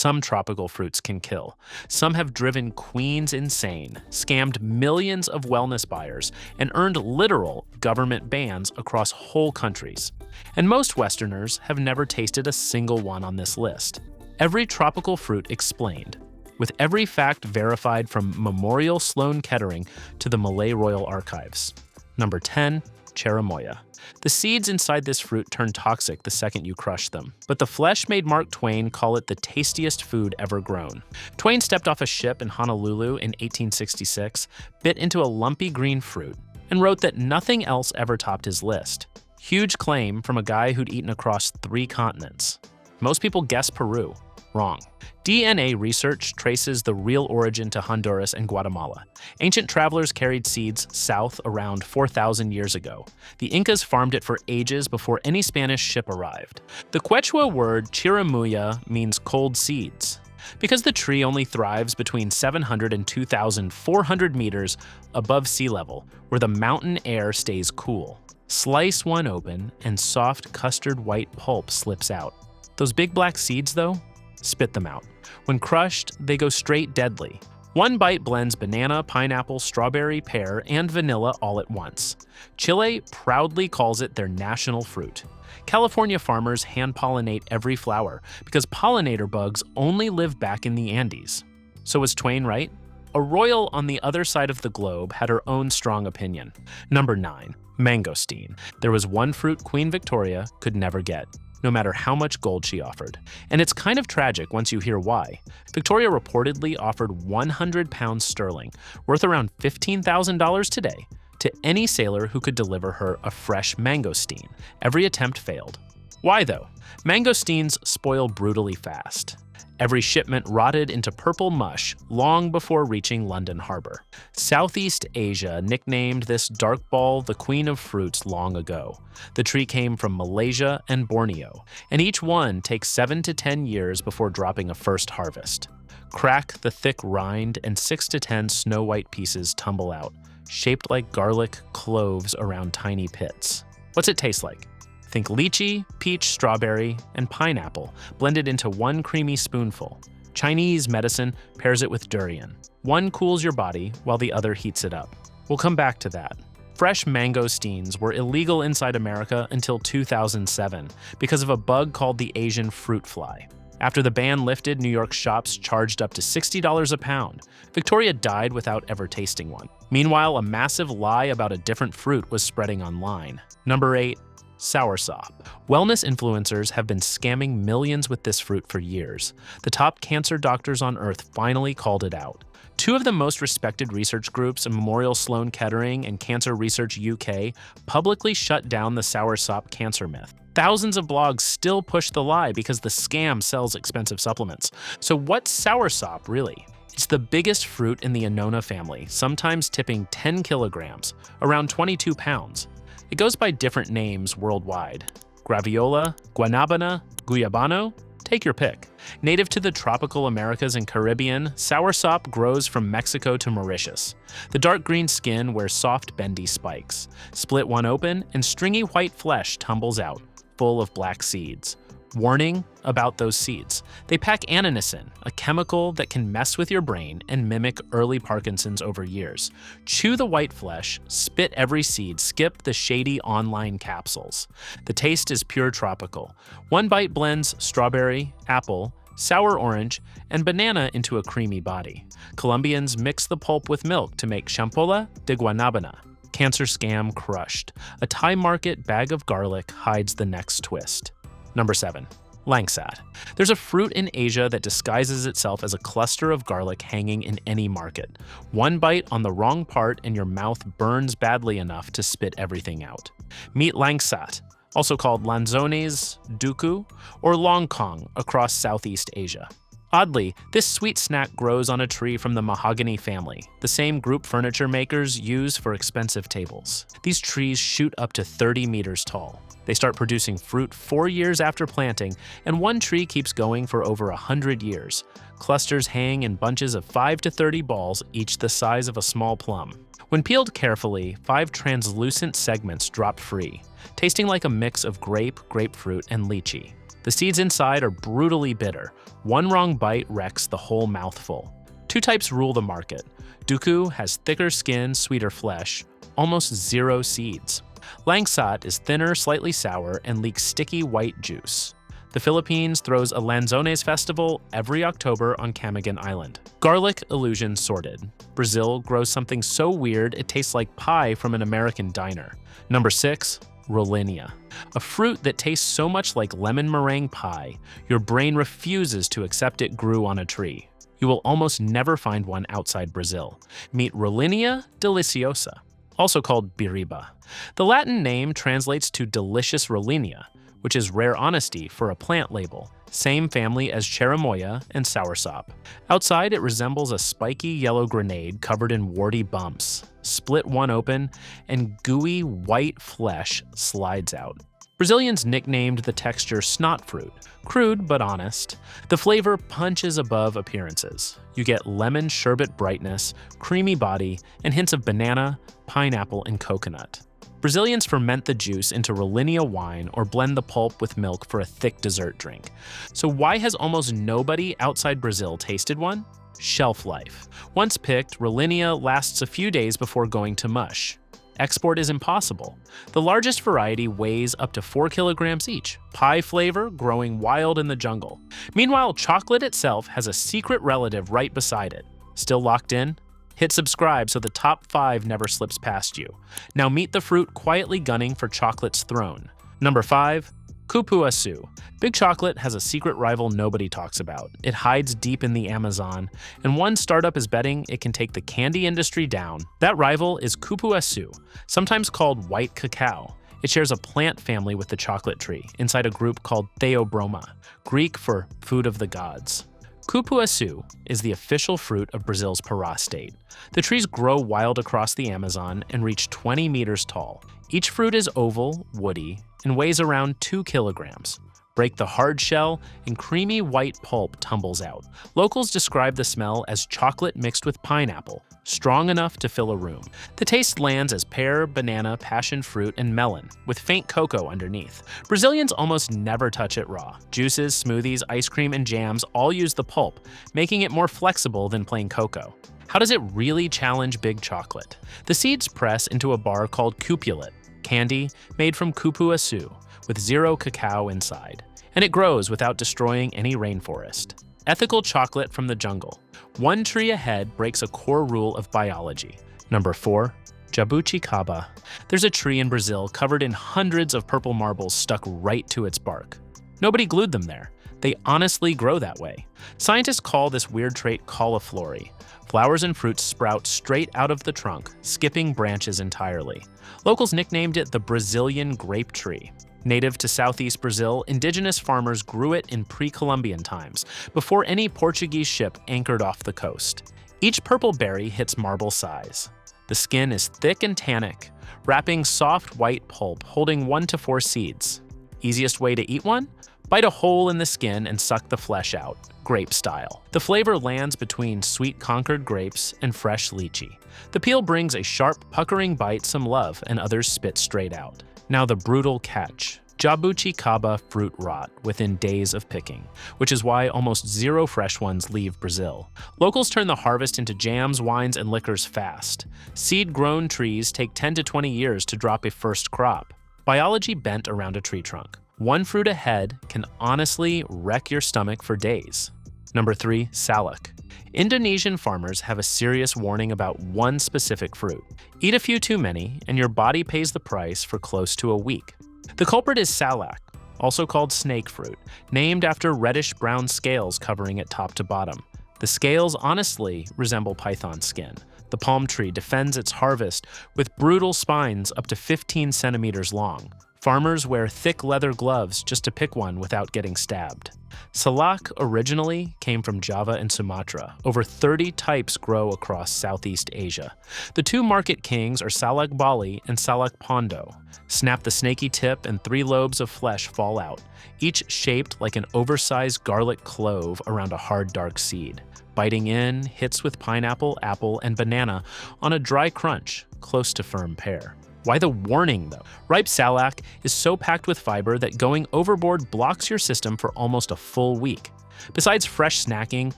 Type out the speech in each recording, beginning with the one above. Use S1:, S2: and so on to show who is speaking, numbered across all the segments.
S1: some tropical fruits can kill. Some have driven queens insane, scammed millions of wellness buyers, and earned literal government bans across whole countries. And most Westerners have never tasted a single one on this list. Every tropical fruit explained, with every fact verified from Memorial Sloan Kettering to the Malay Royal Archives. Number 10. Cherimoya. The seeds inside this fruit turn toxic the second you crush them, but the flesh made Mark Twain call it the tastiest food ever grown. Twain stepped off a ship in Honolulu in 1866, bit into a lumpy green fruit, and wrote that nothing else ever topped his list. Huge claim from a guy who'd eaten across 3 continents. Most people guess Peru. Wrong. DNA research traces the real origin to Honduras and Guatemala. Ancient travelers carried seeds south around 4,000 years ago. The Incas farmed it for ages before any Spanish ship arrived. The Quechua word chirimuya means cold seeds, because the tree only thrives between 700 and 2,400 meters above sea level, where the mountain air stays cool. Slice one open, and soft custard white pulp slips out. Those big black seeds, though? Spit them out. When crushed, they go straight deadly. One bite blends banana, pineapple, strawberry, pear, and vanilla all at once. Chile proudly calls it their national fruit. California farmers hand-pollinate every flower because pollinator bugs only live back in the Andes. So was Twain right? A royal on the other side of the globe had her own strong opinion. Number 9. Mangosteen. There was one fruit Queen Victoria could never get, no matter how much gold she offered. And it's kind of tragic once you hear why. Victoria reportedly offered 100 pounds sterling, worth around $15,000 today, to any sailor who could deliver her a fresh mangosteen. Every attempt failed. Why though? Mangosteens spoil brutally fast. Every shipment rotted into purple mush long before reaching London Harbor. Southeast Asia nicknamed this dark ball the Queen of Fruits long ago. The tree came from Malaysia and Borneo, and each one takes 7 to 10 years before dropping a first harvest. Crack the thick rind and 6 to 10 snow-white pieces tumble out, shaped like garlic cloves around tiny pits. What's it taste like? Think lychee, peach, strawberry, and pineapple blended into one creamy spoonful. Chinese medicine pairs it with durian. One cools your body while the other heats it up. We'll come back to that. Fresh mangosteens were illegal inside America until 2007 because of a bug called the Asian fruit fly. After the ban lifted, New York shops charged up to $60 a pound. Victoria died without ever tasting one. Meanwhile, a massive lie about a different fruit was spreading online. Number 8. Soursop. Wellness influencers have been scamming millions with this fruit for years. The top cancer doctors on Earth finally called it out. 2 of the most respected research groups, Memorial Sloan Kettering and Cancer Research UK, publicly shut down the soursop cancer myth. Thousands of blogs still push the lie because the scam sells expensive supplements. So what's soursop really? It's the biggest fruit in the Annona family, sometimes tipping 10 kilograms, around 22 pounds. It goes by different names worldwide. Graviola, Guanabana, Guyabano, take your pick. Native to the tropical Americas and Caribbean, soursop grows from Mexico to Mauritius. The dark green skin wears soft, bendy spikes. Split one open, and stringy white flesh tumbles out, full of black seeds. Warning about those seeds. They pack annonacin, a chemical that can mess with your brain and mimic early Parkinson's over years. Chew the white flesh, spit every seed, skip the shady online capsules. The taste is pure tropical. One bite blends strawberry, apple, sour orange, and banana into a creamy body. Colombians mix the pulp with milk to make champola de Guanabana. Cancer scam crushed. A Thai market bag of garlic hides the next twist. Number 7. Langsat. There's a fruit in Asia that disguises itself as a cluster of garlic hanging in any market. One bite on the wrong part and your mouth burns badly enough to spit everything out. Meet langsat, also called lanzones, duku, or longkong across Southeast Asia. Oddly, this sweet snack grows on a tree from the mahogany family, the same group furniture makers use for expensive tables. These trees shoot up to 30 meters tall. They start producing fruit 4 years after planting, and one tree keeps going for over 100 years. Clusters hang in bunches of 5 to 30 balls, each the size of a small plum. When peeled carefully, 5 translucent segments drop free, tasting like a mix of grape, grapefruit, and lychee. The seeds inside are brutally bitter. One wrong bite wrecks the whole mouthful. Two types rule the market. Duku has thicker skin, sweeter flesh, almost zero seeds. Langsat is thinner, slightly sour, and leaks sticky white juice. The Philippines throws a Lanzones festival every October on Camiguin Island. Garlic illusion sorted. Brazil grows something so weird it tastes like pie from an American diner. Number 6. Rollinia. A fruit that tastes so much like lemon meringue pie, your brain refuses to accept it grew on a tree. You will almost never find one outside Brazil. Meet Rollinia deliciosa, also called biriba. The Latin name translates to delicious Rollinia, which is rare honesty for a plant label, same family as cherimoya and soursop. Outside, it resembles a spiky yellow grenade covered in warty bumps. Split one open, and gooey white flesh slides out. Brazilians nicknamed the texture snot fruit. Crude but honest, the flavor punches above appearances. You get lemon sherbet brightness, creamy body, and hints of banana, pineapple, and coconut. Brazilians ferment the juice into Rollinia wine or blend the pulp with milk for a thick dessert drink. So why has almost nobody outside Brazil tasted one? Shelf life. Once picked, Rollinia lasts a few days before going to mush. Export is impossible. The largest variety weighs up to 4 kilograms each, pie flavor growing wild in the jungle. Meanwhile, chocolate itself has a secret relative right beside it. Still locked in? Hit subscribe so the top 5 never slips past you. Now meet the fruit quietly gunning for chocolate's throne. Number 5. Cupuaçu. Big Chocolate has a secret rival nobody talks about. It hides deep in the Amazon, and one startup is betting it can take the candy industry down. That rival is Cupuaçu, sometimes called white cacao. It shares a plant family with the chocolate tree, inside a group called Theobroma, Greek for food of the gods. Cupuaçu is the official fruit of Brazil's Pará state. The trees grow wild across the Amazon and reach 20 meters tall. Each fruit is oval, woody, and weighs around 2 kilograms. Break the hard shell, and creamy white pulp tumbles out. Locals describe the smell as chocolate mixed with pineapple, strong enough to fill a room. The taste lands as pear, banana, passion fruit, and melon, with faint cocoa underneath. Brazilians almost never touch it raw. Juices, smoothies, ice cream, and jams all use the pulp, making it more flexible than plain cocoa. How does it really challenge Big Chocolate? The seeds press into a bar called cupulate, candy made from cupuaçu, with zero cacao inside. And it grows without destroying any rainforest. Ethical chocolate from the jungle. One tree ahead breaks a core rule of biology. Number 4. Jabuticaba. There's a tree in Brazil covered in hundreds of purple marbles stuck right to its bark. Nobody glued them there. They honestly grow that way. Scientists call this weird trait cauliflory. Flowers and fruits sprout straight out of the trunk, skipping branches entirely. Locals nicknamed it the Brazilian grape tree. Native to southeast Brazil, indigenous farmers grew it in pre-Columbian times, before any Portuguese ship anchored off the coast. Each purple berry hits marble size. The skin is thick and tannic, wrapping soft white pulp holding 1 to 4 seeds. Easiest way to eat one? Bite a hole in the skin and suck the flesh out, grape style. The flavor lands between sweet Concord grapes and fresh lychee. The peel brings a sharp, puckering bite some love, and others spit straight out. Now the brutal catch. Jabuticaba fruit rot within days of picking, which is why almost zero fresh ones leave Brazil. Locals turn the harvest into jams, wines, and liquors fast. Seed-grown trees take 10 to 20 years to drop a first crop. Biology bent around a tree trunk. One fruit ahead can honestly wreck your stomach for days. Number 3, salak. Indonesian farmers have a serious warning about one specific fruit. Eat a few too many, and your body pays the price for close to a week. The culprit is salak, also called snake fruit, named after reddish-brown scales covering it top to bottom. The scales honestly resemble python skin. The palm tree defends its harvest with brutal spines up to 15 centimeters long. Farmers wear thick leather gloves just to pick one without getting stabbed. Salak originally came from Java and Sumatra. Over 30 types grow across Southeast Asia. The two market kings are Salak Bali and Salak Pondo. Snap the snaky tip and 3 lobes of flesh fall out, each shaped like an oversized garlic clove around a hard, dark seed. Biting in, hits with pineapple, apple, and banana on a dry crunch, close to firm pear. Why the warning, though? Ripe salac is so packed with fiber that going overboard blocks your system for almost a full week. Besides fresh snacking,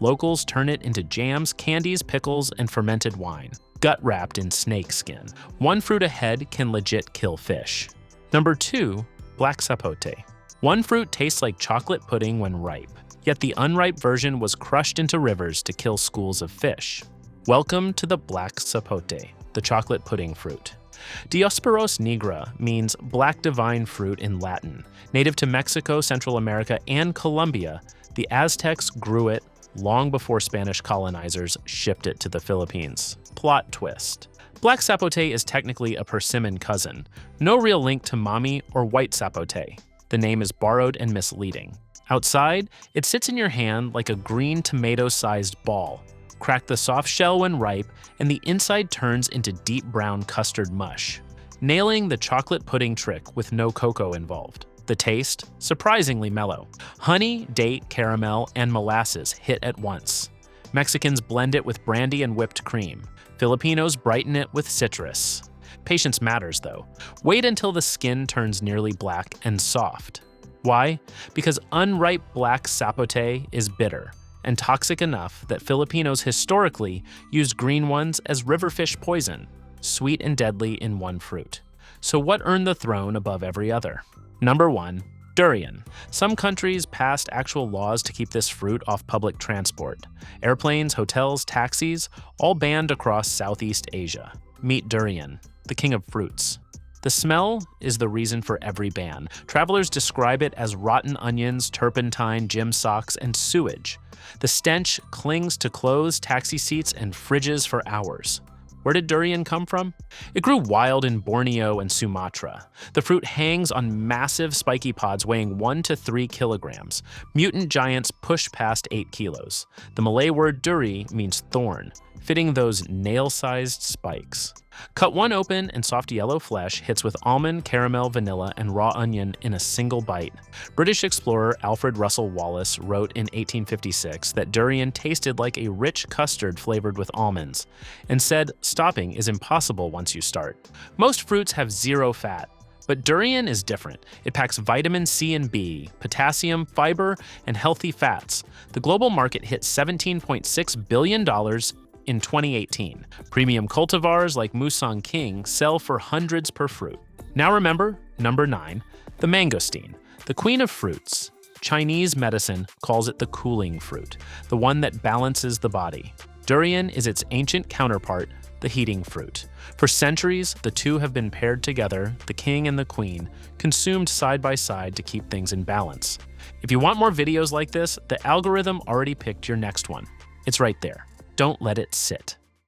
S1: locals turn it into jams, candies, pickles, and fermented wine, gut-wrapped in snake skin. One fruit a head can legit kill fish. Number 2, black sapote. One fruit tastes like chocolate pudding when ripe, yet the unripe version was crushed into rivers to kill schools of fish. Welcome to the black sapote, the chocolate pudding fruit. Diospyros nigra means black divine fruit in Latin. Native to Mexico, Central America, and Colombia, the Aztecs grew it long before Spanish colonizers shipped it to the Philippines. Plot twist. Black sapote is technically a persimmon cousin. No real link to mami or white sapote. The name is borrowed and misleading. Outside, it sits in your hand like a green tomato-sized ball. Crack the soft shell when ripe, and the inside turns into deep brown custard mush, nailing the chocolate pudding trick with no cocoa involved. The taste, surprisingly mellow. Honey, date, caramel, and molasses hit at once. Mexicans blend it with brandy and whipped cream. Filipinos brighten it with citrus. Patience matters, though. Wait until the skin turns nearly black and soft. Why? Because unripe black sapote is bitter and toxic enough that Filipinos historically used green ones as riverfish poison, sweet and deadly in one fruit. So what earned the throne above every other? Number 1, durian. Some countries passed actual laws to keep this fruit off public transport. Airplanes, hotels, taxis, all banned across Southeast Asia. Meet durian, the king of fruits. The smell is the reason for every ban. Travelers describe it as rotten onions, turpentine, gym socks, and sewage. The stench clings to clothes, taxi seats, and fridges for hours. Where did durian come from? It grew wild in Borneo and Sumatra. The fruit hangs on massive spiky pods weighing 1 to 3 kilograms. Mutant giants push past 8 kilos. The Malay word duri means thorn, fitting those nail-sized spikes. Cut one open and soft yellow flesh hits with almond, caramel, vanilla, and raw onion in a single bite. British explorer Alfred Russel Wallace wrote in 1856 that durian tasted like a rich custard flavored with almonds, and said stopping is impossible once you start. Most fruits have 0 fat, but durian is different. It packs vitamin C and B, potassium, fiber, and healthy fats. The global market hit $17.6 billion in 2018. Premium cultivars like Musang King sell for hundreds per fruit. Now remember, number 9, the mangosteen, the queen of fruits. Chinese medicine calls it the cooling fruit, the one that balances the body. Durian is its ancient counterpart, the heating fruit. For centuries, the two have been paired together, the king and the queen, consumed side by side to keep things in balance. If you want more videos like this, the algorithm already picked your next one. It's right there. Don't let it sit.